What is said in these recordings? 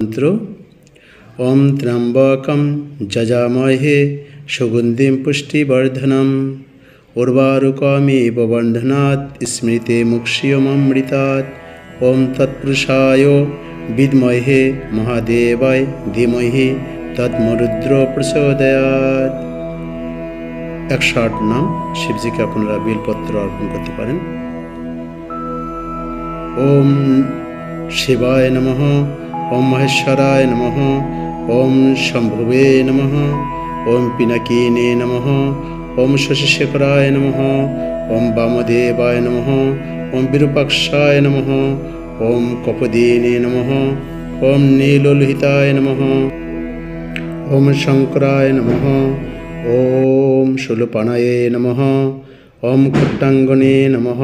মন্ত্র। ওম ত্র্যম্বকম যজামহে সুগন্ধিম পুষ্টিবর্ধনম উর্বারুকমিব বন্ধনাৎ স্মৃতে মুক্ষ্যমৃতাৎ। ওম তৎপুরুষায় বিদ্মহে মহাদেবায় ধীমহি তন্মরুদ্র প্রচোদয়াৎ। 108 নাম শিবজিকে আপনারা বেলপত্র অর্পণ করতে পারেন। ওম শিবায় নমঃ, ওম মহেশ্বরায় নমঃ, ওম শম্ভুবে নমঃ, ওম পিনাকিনে নমঃ, ওম শশিশেখরায় নমঃ, ওম বামদেবায় নমঃ, ওম বিরূপাক্ষায় নমঃ, ওম কপদিনে নমঃ, ওম নীললোহিতায় নমঃ, ওম শঙ্করায় নমঃ, ওম শূলপাণায়ে নমঃ, ওম কুট্টাঙ্গনে নমঃ,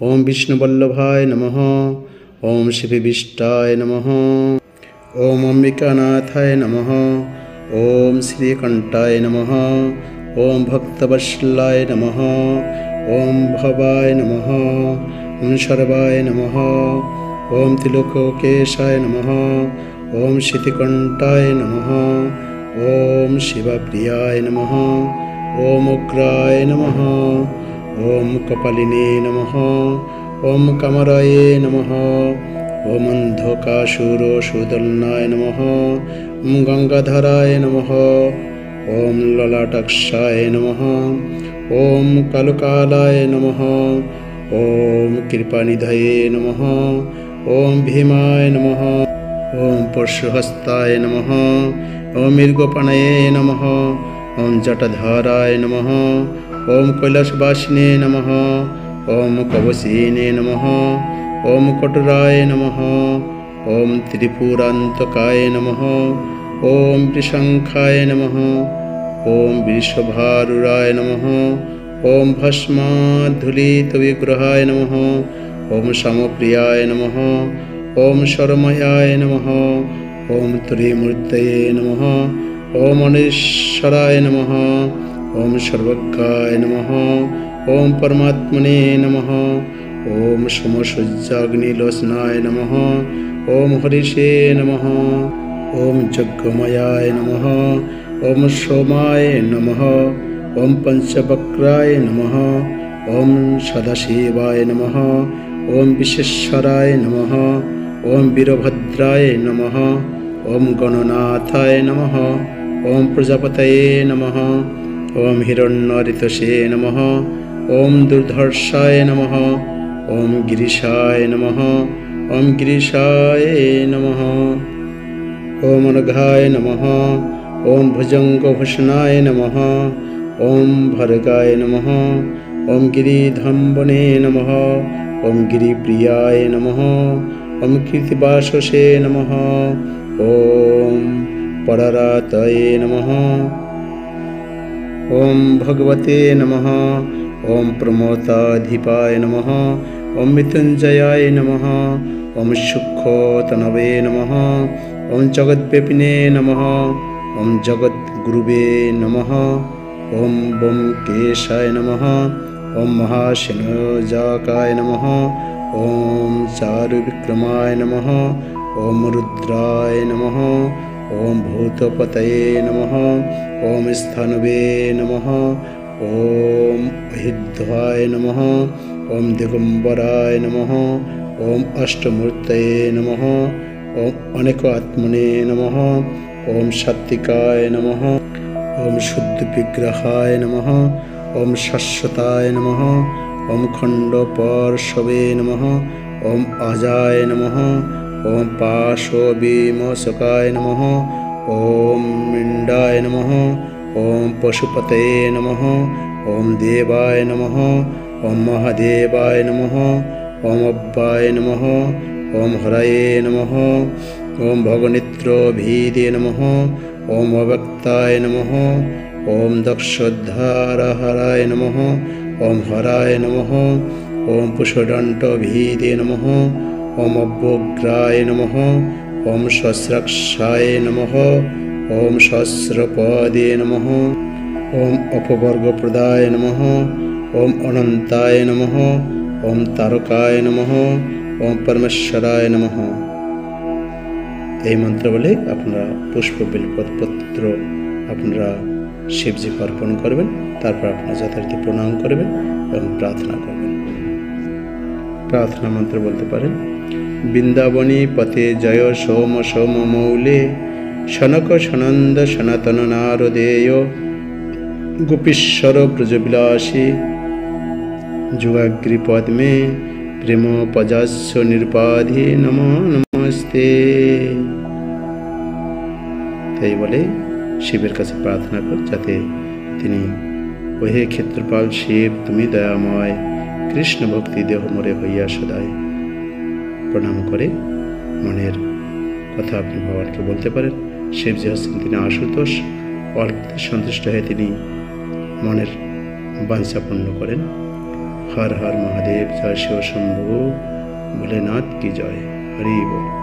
ওম বিষ্ণুবল্লভায় নমঃ, ওম শিববিষ্টায় নমঃ, ওম অম্বিকানাথায় নমঃ, ওম শ্রীকণ্ঠায় নমঃ, ওম ভক্তবৎসলায় নমঃ, ওম ভবায় নমঃ, ওম সর্বায় নমঃ, ওম ত্রিলোককেশায় নমঃ, ওম শিতিকণ্ঠায় নমঃ, ওম শিবপ্রিয়ায় নমঃ, ওম উগ্রায় নমঃ, ওম কপালিনে নমঃ, ওম কামরায়ে নমঃ, ওম অন্ধকাসুরসুদলনায় নমঃ, ওম গঙ্গাধরায় নমঃ, ওম ললাটাক্ষায় নমঃ, ওম কালকালায় নমঃ, ওম কৃপানিধয়ে নমঃ, ওম ভীমায় নমঃ, ওম পরশুহস্তায় নমঃ, ওম মৃগপণয়ে নমঃ, ওম জটাধারায় নমঃ, ওম কৈলাসবাসিনে নমঃ, ওম কবচিনে নমঃ, ওম কটুরায় নমঃ, ওম ত্রিপুরান্তকায় নমঃ, ওম ত্রিশঙ্খায় নমঃ, ওম বৃষভারুরায় নমঃ, ওম ভস্মাধূলিতবিগ্রহায় নমঃ, ওম সমপ্রিয়ায় নমঃ, ওম শরময়ায় নমঃ, ওম ত্রিমূর্তয়ে নমঃ, ওম অনেশ্বরায় নমঃ, ওম সর্বজ্ঞায় নমঃ, ওম পরমাত্মনে নমঃ, ওম সমসূর্যাগ্নিলোচনায় নমঃ, ওম হরিষে নমঃ, ওম যজ্ঞময়ায় নমঃ, ওম সোমায় নমঃ, ওম পঞ্চবক্রায় নমঃ, ওম সদাশিবায় নমঃ, ওম বিশ্বেশ্বরায় নমঃ, ওম বীরভদ্রায় নমঃ, ওম গণনাথায় নমঃ, ওম প্রজাপতয়ে নমঃ, ওম হিরণ্যঋতসে নমঃ, ওম দুর্ধর্ষায় নমঃ, ওম গিরিশায় নমঃ, ওম গিরিশায় নমঃ, ওম অনঘায় নমঃ, ওম ভুজঙ্গভূষণায় নমঃ, ওম ভর্গায় নমঃ, ওম গিরিধম্বনে নমঃ, ওম গিরিপ্রিয়ায় নমঃ, ওম কীর্তিবাসসে নমঃ, ওম পরারাতয়ে নমঃ, ওম ভগবতে নমঃ, ওম প্রমোতাধিপায় নমঃ, ওম মৃত্যুঞ্জয়ায় নমঃ, ওম সূক্ষ্মতনবে নমঃ, ওম জগদ্ব্যাপিনে নমঃ, ওম জগদ্গুরুবে নমঃ, ওম ব্যোমকেশায় নমঃ, ওম মহাসেনজাকায় নমঃ, ওম চারুবিক্রমায় নমঃ, ওম রুদ্রায় নমঃ, ওম ভূতপতয়ে নমঃ, ওম স্থানবে নমঃ, ওম অহিধ্যায় নমঃ, ওম দিগম্বরায় নমঃ, ওম অষ্টমূর্তয়ে নমঃ, ওম অনেক আত্মনে নমঃ, ওম সাত্বিকায় নমঃ, ওম শুদ্ধবিগ্রহায় নমঃ, ওম শাশ্বতায় নমঃ, ওম খণ্ডপর্শবে নমঃ, ওম আজায় নমঃ, ওম পাশবিমোচকায় নমঃ, ওম মৃণ্ডায় নমঃ, ওম পশুপতয়ে নমঃ, ওম দেবায় নমঃ, ওম মহাদেবায় নমঃ, ওম অব্বায় নমঃ, ওম হরায়ে নমঃ, ওম ভগনেত্রভীদে নমঃ, ওম অব্যক্তায় নমঃ, ওম দক্ষোদ্ধারহরায় নমঃ, ওম হরায় নমঃ, ওম পুষ্পদণ্ডভীদে নমঃ, ওম অব্যোগ্রায় নমঃ, ওম সহস্রাক্ষায় নমঃ, ওম সহস্রপদে নমঃ, ওম অপবর্গপ্রদায় নমঃ, ওম অনন্তায় নমঃ, ওম তারকায় নমঃ, ওম পরমেশ্বরায় নমঃ। এই মন্ত্র বলে আপনারা পুষ্প বেলপত্র আপনারা শিবজিকে অর্পণ করবেন। তারপর আপনারা যথারীতি প্রণাম করবেন এবং প্রার্থনা করবেন। প্রার্থনা মন্ত্র বলতে পারেন, বৃন্দাবনী পথে জয় সোম সোম মৌলে সনক সনন্দ সনাতন নারদেয় গোপীশ্বর ব্রজবিলাসী যুগাগ্রি পদ্মে প্রেম পজাস্য নির্বাধি নমো নমস্তে। তাই বলে শিবের কাছে প্রার্থনা কর যাতে তিনি, ওহে ক্ষেত্রপাল শিব তুমি দয়াময়, কৃষ্ণ ভক্তি দেহ মোরে হইয়া সদায়। প্রণাম করে মনের কথা আপনি ভগবানকে বলতে পারেন। শিবজি হচ্ছেন তিনি আশুতোষ, অল্পতে সন্তুষ্ট হয়ে তিনি মনের বাঞ্ছা পূর্ণ করেন। হর হর মহাদেব, জয় শিব শম্ভু, ভোলেনাথ কি জয়, হরি বল।